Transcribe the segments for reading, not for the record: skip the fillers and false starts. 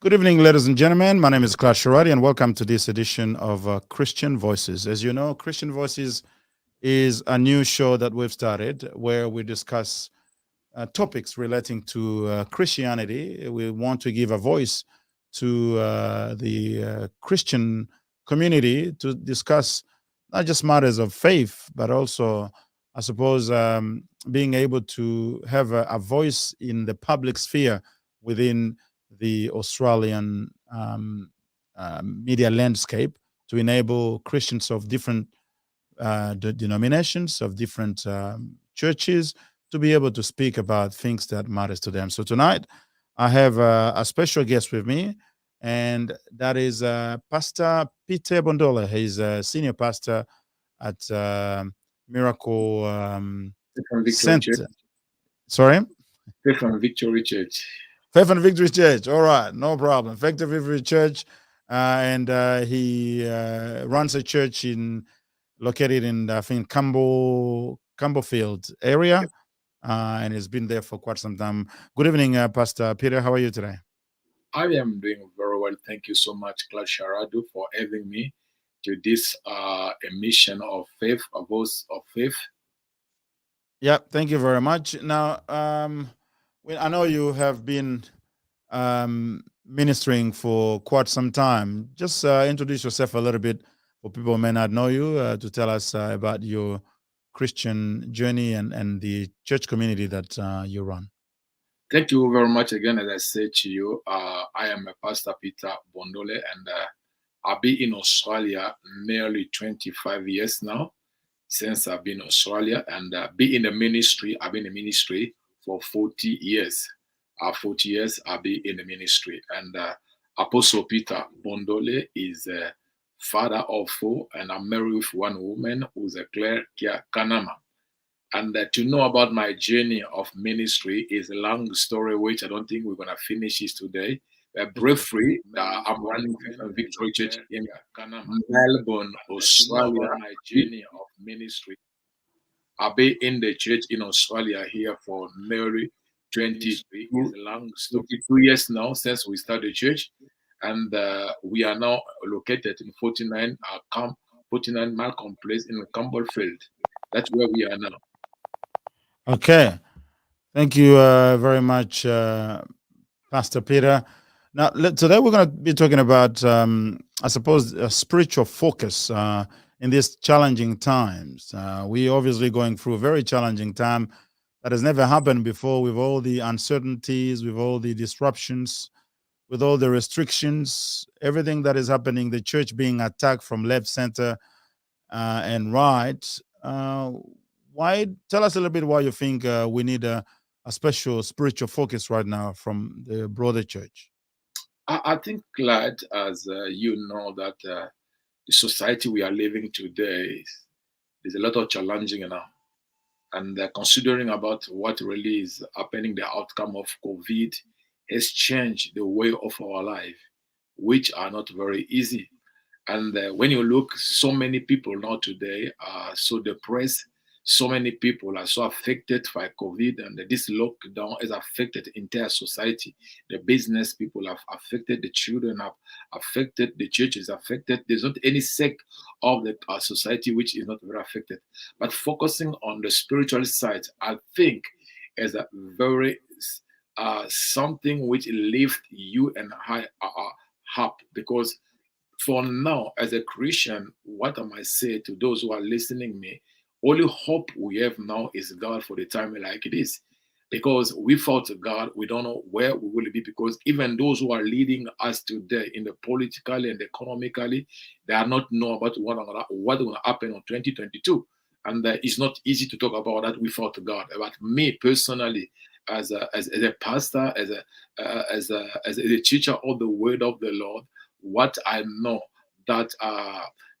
Good evening, ladies and gentlemen. My name is Clash Sharadi, and welcome to this edition of Christian Voices. As you know, Christian Voices is a new show that we've started where we discuss topics relating to Christianity. We want to give a voice to the Christian community to discuss not just matters of faith, but also, I suppose, being able to have a voice in the public sphere within the Australian media landscape to enable Christians of different denominations, of different churches, to be able to speak about things that matters to them. So tonight, I have a special guest with me, and that is Pastor Peter Bondole. He's a senior pastor at Miracle From Victory Church. Center. Sorry? From Victory Church. Faith and Victory Church. All right, no problem. Faith and Victory Church. And he runs a church located in, I think, Campbellfield area, and he's been there for quite some time. Good evening, Pastor Peter. How are you today? I am doing very well. Thank you so much, Claude Sharadu, for having me to this emission of faith, a voice of faith. Yeah, thank you very much. Now, I know you have been ministering for quite some time. Just introduce yourself a little bit for people who may not know you, to tell us about your Christian journey and the church community that you run. Thank you very much again. As I said to you, I am a Pastor Peter Bondole, and I've been in Australia nearly 25 years now, since I've been in Australia, and be in the ministry. I've been in the ministry for 40 years. 40 years I've been in the ministry, and Apostle Peter Bondole is a father of four, and I'm married with one woman who's a Claire Kia Kanama. And to know about my journey of ministry is a long story, which I don't think we're going to finish this today. Briefly, I'm running Victory Church in Melbourne, Australia. My journey of ministry. I've been in the church in Australia here for nearly 22 years now since we started the church. And we are now located in 49 Malcolm Place in Campbellfield. That's where we are now. Okay. Thank you very much, Pastor Peter. Now, today we're going to be talking about, I suppose, a spiritual focus in these challenging times. We obviously going through a very challenging time that has never happened before, with all the uncertainties, with all the disruptions, with all the restrictions, everything that is happening, the church being attacked from left, center, and right. Why? Tell us a little bit why you think we need a special spiritual focus right now from the broader church. I think, Glad, as you know, that the society we are living today is a lot of challenging now. And considering about what really is happening, the outcome of COVID has changed the way of our life, which are not very easy. And when you look, so many people now today are so depressed. So many people are so affected by COVID, and this lockdown has affected the entire society. The business people have affected, the children have affected, the church is affected. There's not any sect of the society which is not very affected. But focusing on the spiritual side, I think, is a very something which lift you and I up, because for now, as a Christian, what am I say to those who are listening me? Only hope we have now is God for the time like it is. Because without God, we don't know where we will be. Because even those who are leading us today in the politically and economically, they are not know about what will happen in 2022. And it's not easy to talk about that without God. But me personally, as a pastor, as a teacher of the word of the Lord, what I know that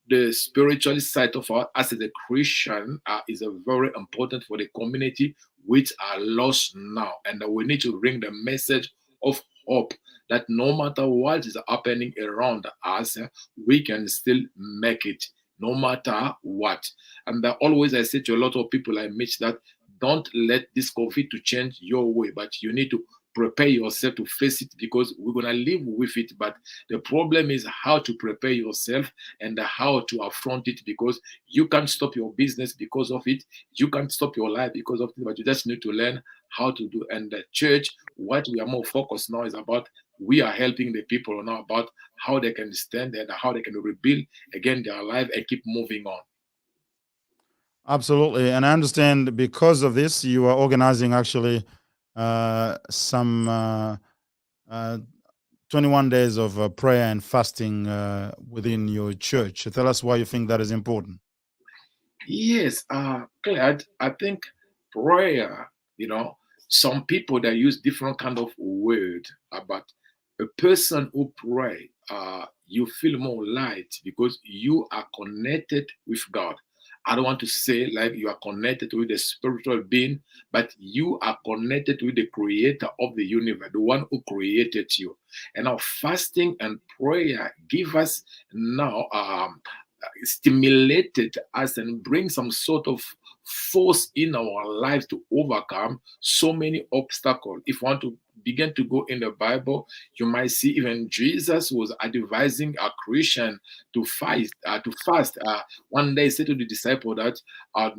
the spiritual side of us as a Christian is a very important for the community which are lost now, and we need to bring the message of hope that no matter what is happening around us, we can still make it no matter what. And always I say to a lot of people I meet that don't let this COVID to change your way, but you need to prepare yourself to face it, because we're going to live with it. But the problem is how to prepare yourself and how to affront it, because you can't stop your business because of it. You can't stop your life because of it, but you just need to learn how to do. And the church, what we are more focused now is about, we are helping the people now about how they can stand and how they can rebuild again their life and keep moving on. Absolutely. And I understand because of this, you are organizing actually some uh, 21 days of prayer and fasting within your church. Tell us why you think that is important. Yes, glad. I think prayer, some people that use different kind of word about a person who pray, you feel more light because you are connected with God. I don't want to say like you are connected with the spiritual being, but you are connected with the creator of the universe, the one who created you. And now fasting and prayer give us now stimulated us and bring some sort of force in our lives to overcome so many obstacles. If you want to begin to go in the Bible, you might see even Jesus was advising a Christian to fast. One day, he said to the disciple that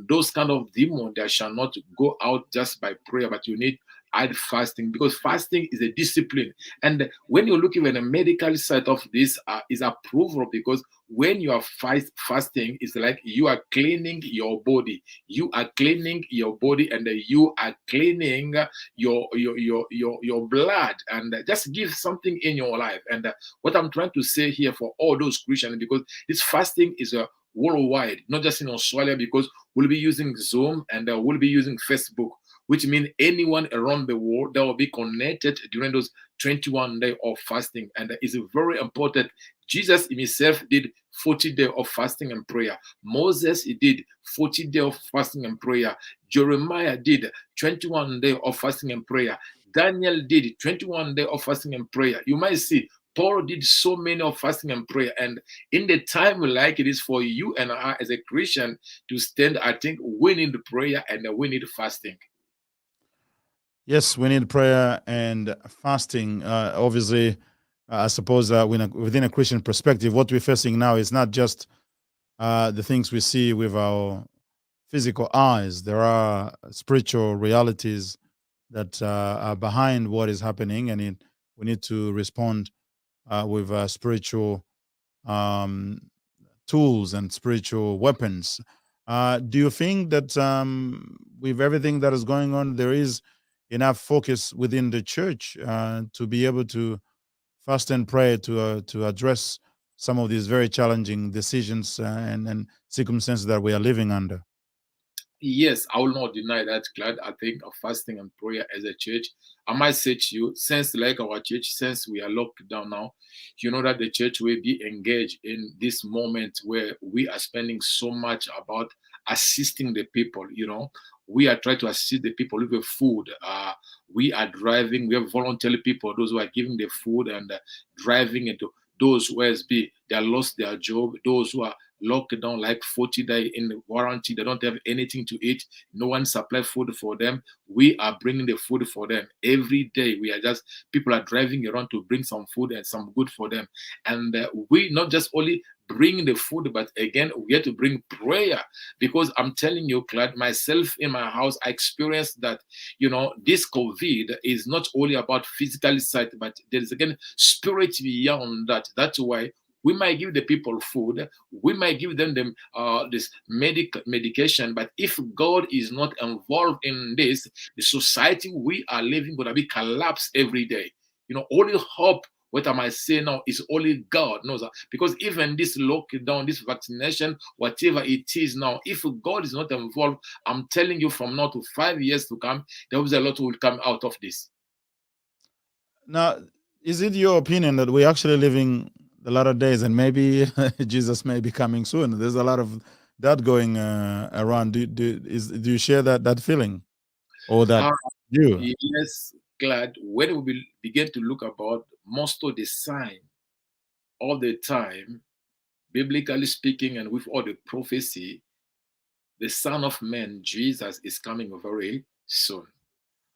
those kind of demons that shall not go out just by prayer, but you need add fasting, because fasting is a discipline. And when you look even the medical side of this, is approval, because when you are fasting, it's like you are cleaning your body. You are cleaning your body, and you are cleaning your blood, and just give something in your life. And what I'm trying to say here for all those Christians, because this fasting is a worldwide, not just in Australia, because we'll be using Zoom and we'll be using Facebook, which means anyone around the world that will be connected during those 21 days of fasting. And it's very important. Jesus himself did 40 days of fasting and prayer. Moses, he did 40 days of fasting and prayer. Jeremiah did 21 days of fasting and prayer. Daniel did 21 days of fasting and prayer. You might see Paul did so many of fasting and prayer. And in the time like it is for you and I as a Christian to stand, I think we need prayer and we need fasting. Yes, we need prayer and fasting. Obviously, I suppose within a Christian perspective, what we're facing now is not just the things we see with our physical eyes. There are spiritual realities that are behind what is happening, and we need to respond with spiritual um, tools and spiritual weapons. Do you think that with everything that is going on, there is enough focus within the church to be able to fast and pray to address some of these very challenging decisions and circumstances that we are living under? Yes, I will not deny that, Glad. I think of fasting and prayer as a church. I might say to you, since like our church, since we are locked down now, you know that the church will be engaged in this moment where we are spending so much about assisting the people. We are trying to assist the people with the food. We are driving. We have voluntary people, those who are giving the food and driving into those who has be they lost their job, those who are locked down like 40 days in the warranty. They don't have anything to eat. No one supply food for them. We are bringing the food for them every day. We are just people are driving around to bring some food and some good for them. And we not just only bring the food, but again we have to bring prayer, because I'm telling you, Claude, myself in my house, I experienced that this COVID is not only about physical sight, but there is again spirit beyond that. That's why we might give the people food, we might give them this medication, but if God is not involved in this, the society we are living gonna be collapsed every day. Only hope. What am I saying now is only God knows that. Because even this lockdown, this vaccination, whatever it is now, if God is not involved, I'm telling you, from now to 5 years to come, there was a lot will come out of this. Now, is it your opinion that we're actually living the latter days and maybe Jesus may be coming soon? There's a lot of that going around. Do you share that feeling or that Uh, view? yes, glad when we will begin to look about most of the sign all the time, biblically speaking, and with all the prophecy, the Son of Man, Jesus, is coming very soon.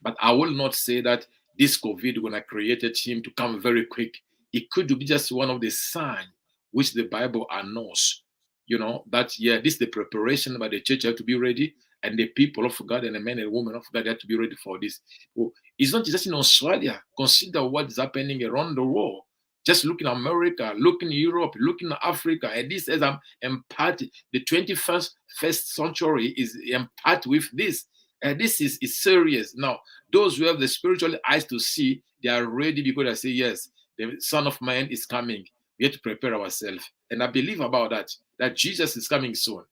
But I will not say that this COVID gonna created him to come very quick. It could be just one of the signs which the Bible announces. That yeah, this is the preparation by the church have to be ready, and the people of God and the men and women of God have to be ready for this. Oh, it's not just in Australia. Consider what is happening around the world. Just look in America, look in Europe, look in Africa. And this is empathic. The 21st century is empathic with this. And this is serious. Now, those who have the spiritual eyes to see, they are ready because I say, yes, the Son of Man is coming. We have to prepare ourselves. And I believe about that Jesus is coming soon.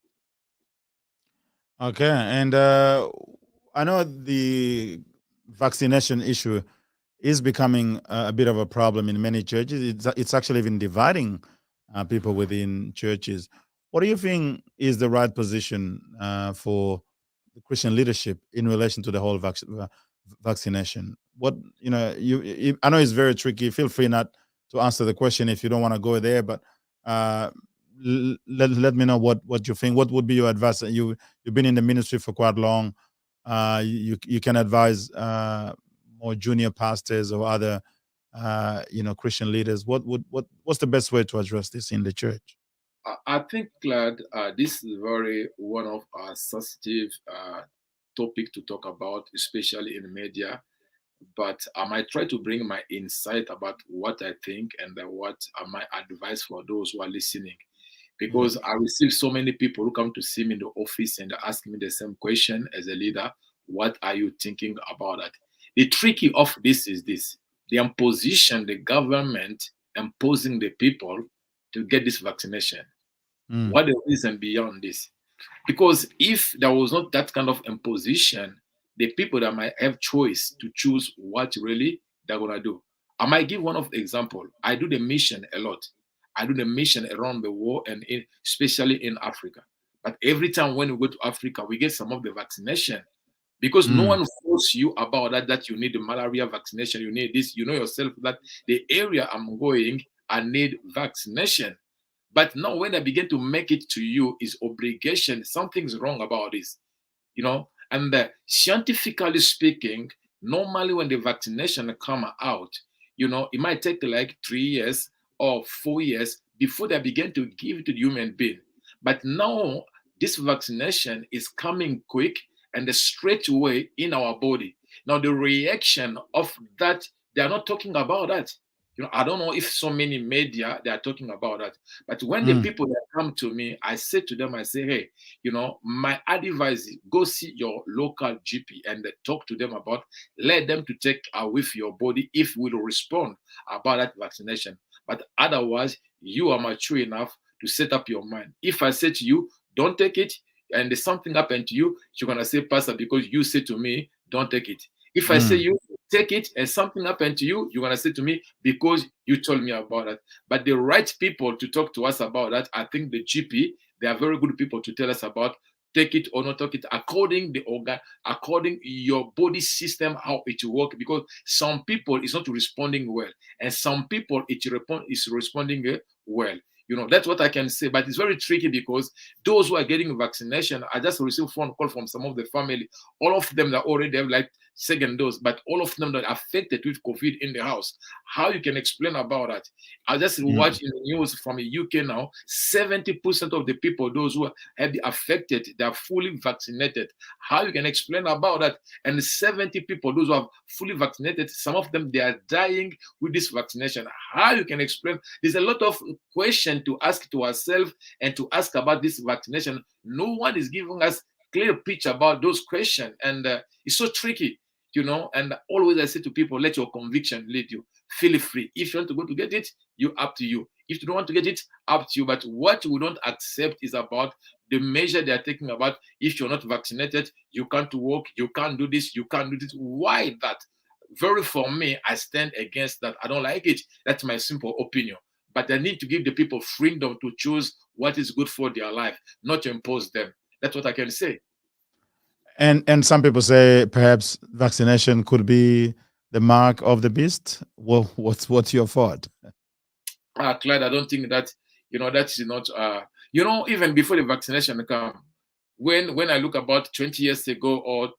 Okay, and I know the vaccination issue is becoming a bit of a problem in many churches. It's actually even dividing people within churches. What do you think is the right position for the Christian leadership in relation to the whole vaccination? What I know it's very tricky. Feel free not to answer the question if you don't want to go there, but uh, let me know what you think. What would be your advice? You've been in the ministry for quite long. You can advise more junior pastors or other Christian leaders. What's the best way to address this in the church? I think, Glad, this is very one of our sensitive topic to talk about, especially in media. But I might try to bring my insight about what I think and what my advice for those who are listening. Because I receive so many people who come to see me in the office and ask me the same question as a leader. What are you thinking about that? The tricky of this is this: the imposition, the government imposing the people to get this vaccination. Mm, What the reason beyond this? Because if there was not that kind of imposition, the people that might have choice to choose what really they're gonna do. I might give one of the example. I do the mission a lot. I do the mission around the world and especially in Africa. But every time when we go to Africa, we get some of the vaccination because no mm, one force you about that you need the malaria vaccination, you need this, you know yourself that the area I'm going, I need vaccination. But now when I begin to make it to you is obligation, something's wrong about this, And scientifically speaking, normally when the vaccination come out, it might take like 3 years or 4 years before they begin to give it to the human being. But now this vaccination is coming quick and straight away in our body. Now the reaction of that, they are not talking about that. I don't know if so many media they are talking about that. But when the mm, people that come to me, I say to them, I say, hey, my advice is go see your local GP and talk to them about, let them to take with your body if we will respond about that vaccination. But otherwise, you are mature enough to set up your mind. If I say to you, don't take it, and there's something happened to you, you're gonna say, Pastor, because you said to me, don't take it. If I say mm. you take it and something happened to you, you're gonna say to me, because you told me about that. But the right people to talk to us about that, I think the GP, they are very good people to tell us about take it or not take it according the organ, according your body system, how it work. Because some people is not responding well, and some people is responding well. That's what I can say. But it's very tricky because those who are getting vaccination, I just received phone call from some of the family. All of them that already have like second dose, but all of them that are affected with COVID in the house. How you can explain about that? I just Mm. watched in the news from the UK now, 70% of the people, those who have been affected, they are fully vaccinated. How you can explain about that? And 70 people, those who are fully vaccinated, some of them, they are dying with this vaccination. How you can explain? There's a lot of question to ask to ourselves and to ask about this vaccination. No one is giving us clear picture about those questions, and it's so tricky. And always I say to people, let your conviction lead you. Feel free. If you want to go to get it, you up to you. If you don't want to get it, up to you. But what we don't accept is about the measure they are taking about. If you're not vaccinated, you can't work, you can't do this, you can't do this. Why that? Very for me, I stand against that. I don't like it. That's my simple opinion. But I need to give the people freedom to choose what is good for their life, not to impose them. That's what I can say. And some people say perhaps vaccination could be the mark of the beast. Well, what's your thought? Clyde, I don't think that that's not even before the vaccination come, when I look about 20 years ago or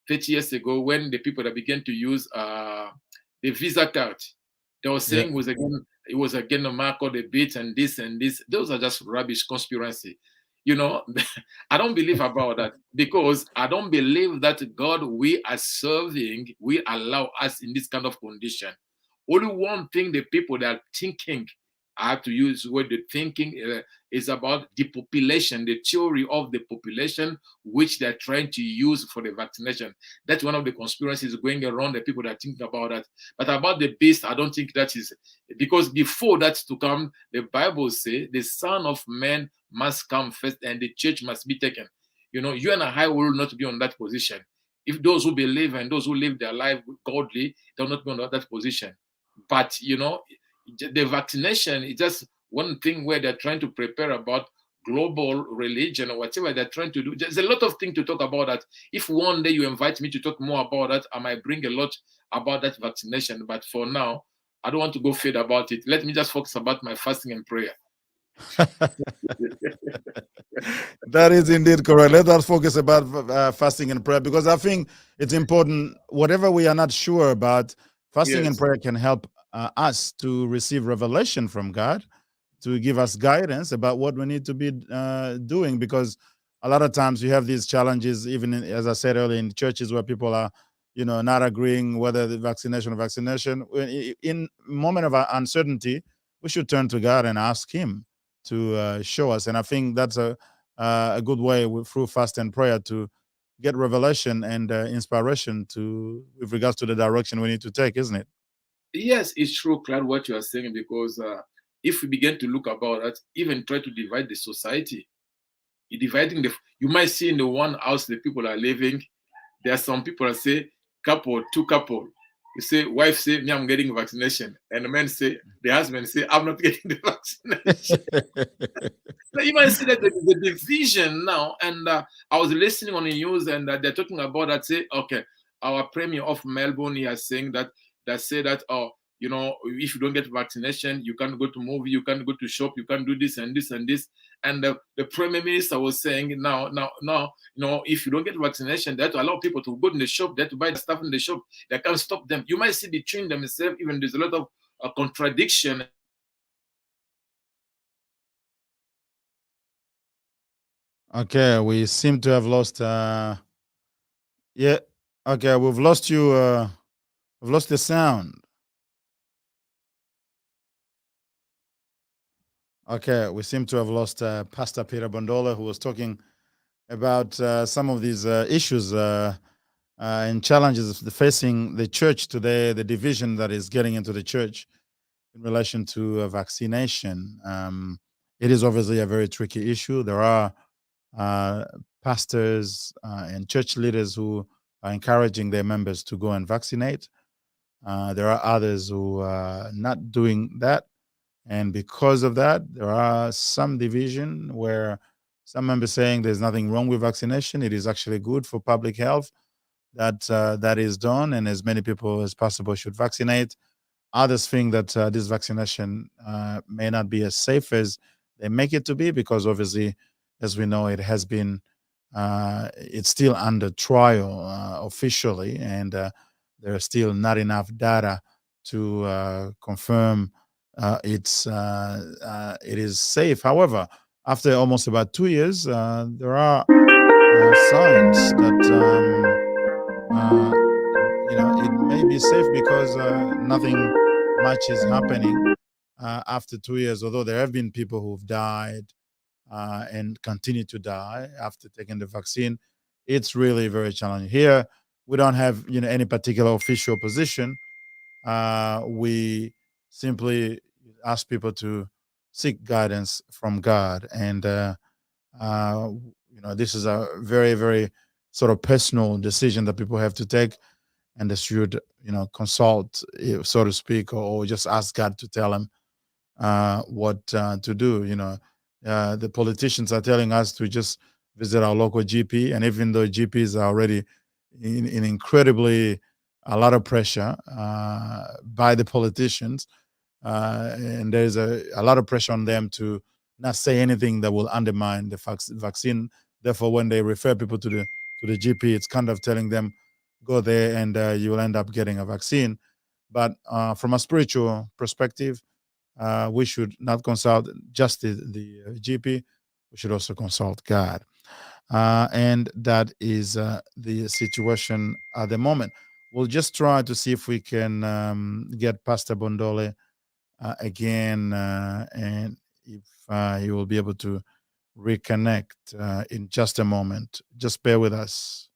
30 years ago, when the people that began to use the Visa card. They were Yeah. saying it was again a mark of the beat and this and this. Those are just rubbish conspiracy. You know, I don't believe about that because I don't believe that God we are serving will allow us in this kind of condition. Only one thing the people that are thinking, I have to use what the thinking is about the population, the theory of the population, which they're trying to use for the vaccination. That's one of the conspiracies going around the people that think about that. But about the beast, I don't think that is because before that to come, the Bible says the Son of Man must come first and the church must be taken. You know, you and I will not be on that position. If those who believe and those who live their life godly, they'll not be on that position. But you know, the vaccination is just one thing where they're trying to prepare about global religion or whatever they're trying to do. There's a lot of things to talk about that. If one day you invite me to talk more about that, I might bring a lot about that vaccination. But for now, I don't want to go fade about it. Let me just focus about my fasting and prayer. That is indeed correct. Let us focus about fasting and prayer because I think it's important. Whatever we are not sure about, fasting and Yes. prayer can help us to receive revelation from God, to give us guidance about what we need to be doing. Because a lot of times you have these challenges, even as I said earlier, in churches where people are, not agreeing whether the vaccination. In moment of uncertainty, we should turn to God and ask Him to show us. And I think that's a good way through fast and prayer to get revelation and inspiration to with regards to the direction we need to take, isn't it? Yes, it's true, Claude, what you are saying, because if we begin to look about that, even try to divide the society, dividing you might see in the one house the people are living. There are some people that say couple, two couple. You say wife say me I'm getting vaccination, and the man say the husband say I'm not getting the vaccination. So you might see that the division now. And I was listening on the news, and they're talking about that. Say okay, our premier of Melbourne he is saying that say that you know, if you don't get vaccination, you can't go to movie, you can't go to shop, you can't do this and this and this. And the Prime Minister was saying now, you know, if you don't get vaccination, they have to allow people to go in the shop, they have to buy the stuff in the shop. They can't stop them. You might see between themselves, even there's a lot of contradiction. Okay, we seem to have lost. Yeah. Okay, we've lost you. We've lost the sound. Okay, we seem to have lost Pastor Peter Bondole, who was talking about some of these issues and challenges facing the church today, the division that is getting into the church in relation to vaccination. It is obviously a very tricky issue. There are uh, pastors and church leaders who are encouraging their members to go and vaccinate. There are others who are not doing that. And because of that, there are some division where some members saying there's nothing wrong with vaccination. It is actually good for public health that that is done, and as many people as possible should vaccinate. Others think that this vaccination may not be as safe as they make it to be because obviously, as we know, it has been it's still under trial officially, and there are still not enough data to confirm it is safe. However, after almost about 2 years, there are signs that uh, it may be safe because nothing much is happening after 2 years. Although there have been people who've died and continue to die after taking the vaccine, it's really very challenging. Here, we don't have any particular official position. We simply ask people to seek guidance from God, and uh, this is a very, very sort of personal decision that people have to take, and they should consult, so to speak, or just ask God to tell them what to do. The politicians are telling us to just visit our local GP, and even though GPs are already in incredibly a lot of pressure by the politicians, and there's a lot of pressure on them to not say anything that will undermine the vaccine. Therefore, when they refer people to the GP, it's kind of telling them go there and you will end up getting a vaccine. But from a spiritual perspective, we should not consult just the GP. We should also consult God. And that is the situation at the moment. We'll just try to see if we can get Pastor Bondole again, and if he will be able to reconnect in just a moment. Just bear with us.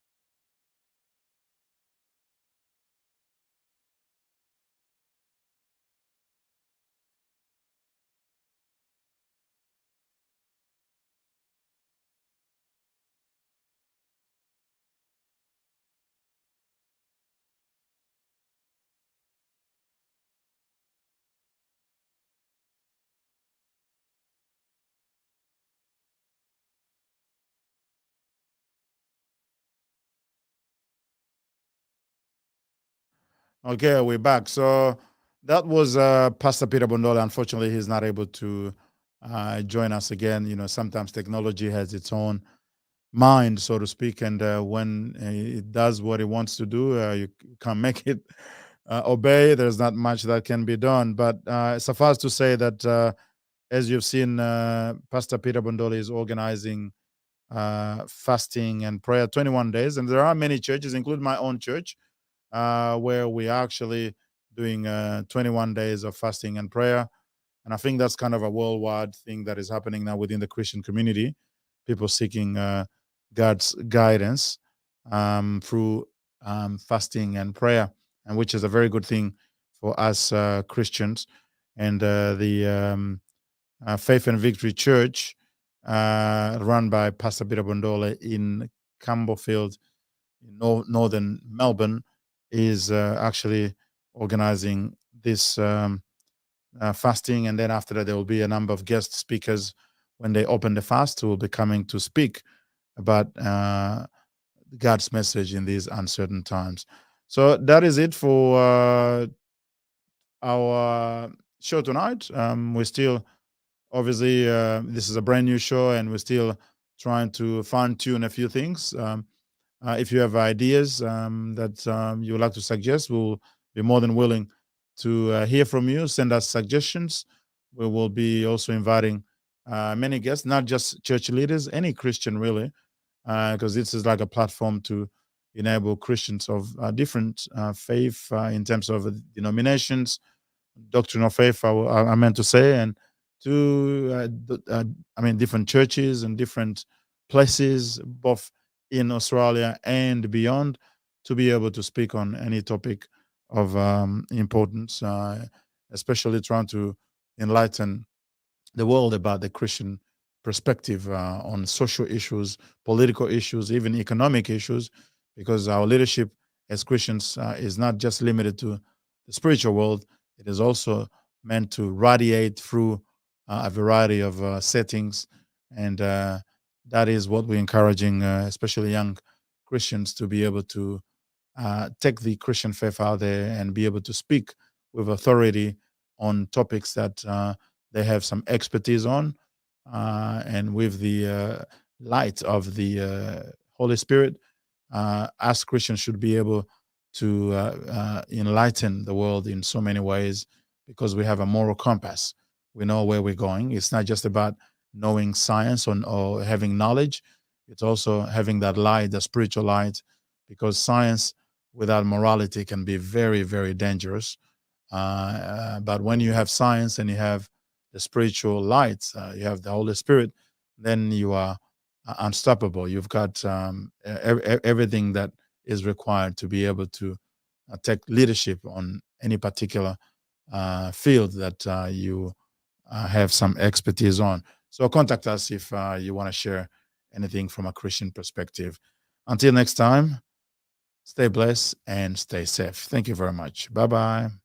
Okay, we're back. So that was Pastor Peter Bondole. Unfortunately, he's not able to join us again. You know, sometimes technology has its own mind, so to speak, and when it does what it wants to do, you can't make it obey. There's not much that can be done. But suffice to say that, as you've seen, Pastor Peter Bondole is organizing fasting and prayer 21 days, and there are many churches, including my own church, where we are actually doing 21 days of fasting and prayer. And I think that's kind of a worldwide thing that is happening now within the Christian community. People seeking God's guidance through fasting and prayer, and which is a very good thing for us Christians. And the Faith and Victory Church, run by Pastor Peter Bondole in Campbellfield, in northern Melbourne, is actually organizing this fasting. And then after that, there will be a number of guest speakers when they open the fast who will be coming to speak about God's message in these uncertain times. So that is it for our show tonight. We're still, obviously, this is a brand new show, and we're still trying to fine tune a few things. If you have ideas that you would like to suggest, we'll be more than willing to hear from you. Send us suggestions. We will be also inviting many guests, not just church leaders, any Christian really, because this is like a platform to enable Christians of different faith in terms of denominations, doctrine of faith, I meant to say, and to I mean different churches and different places, both in Australia and beyond, to be able to speak on any topic of importance, especially trying to enlighten the world about the Christian perspective on social issues, political issues, even economic issues, because our leadership as Christians is not just limited to the spiritual world, it is also meant to radiate through a variety of settings. And that is what we're encouraging, especially young Christians, to be able to take the Christian faith out there and be able to speak with authority on topics that they have some expertise on, and with the light of the Holy Spirit, us Christians should be able to enlighten the world in so many ways, because we have a moral compass. We know where we're going. It's not just about knowing science or having knowledge. It's also having that light, the spiritual light, because science without morality can be very, very dangerous. But when you have science and you have the spiritual light, you have the Holy Spirit, then you are unstoppable. You've got everything that is required to be able to take leadership on any particular field that you have some expertise on. So contact us if you want to share anything from a Christian perspective. Until next time, stay blessed and stay safe. Thank you very much. Bye bye.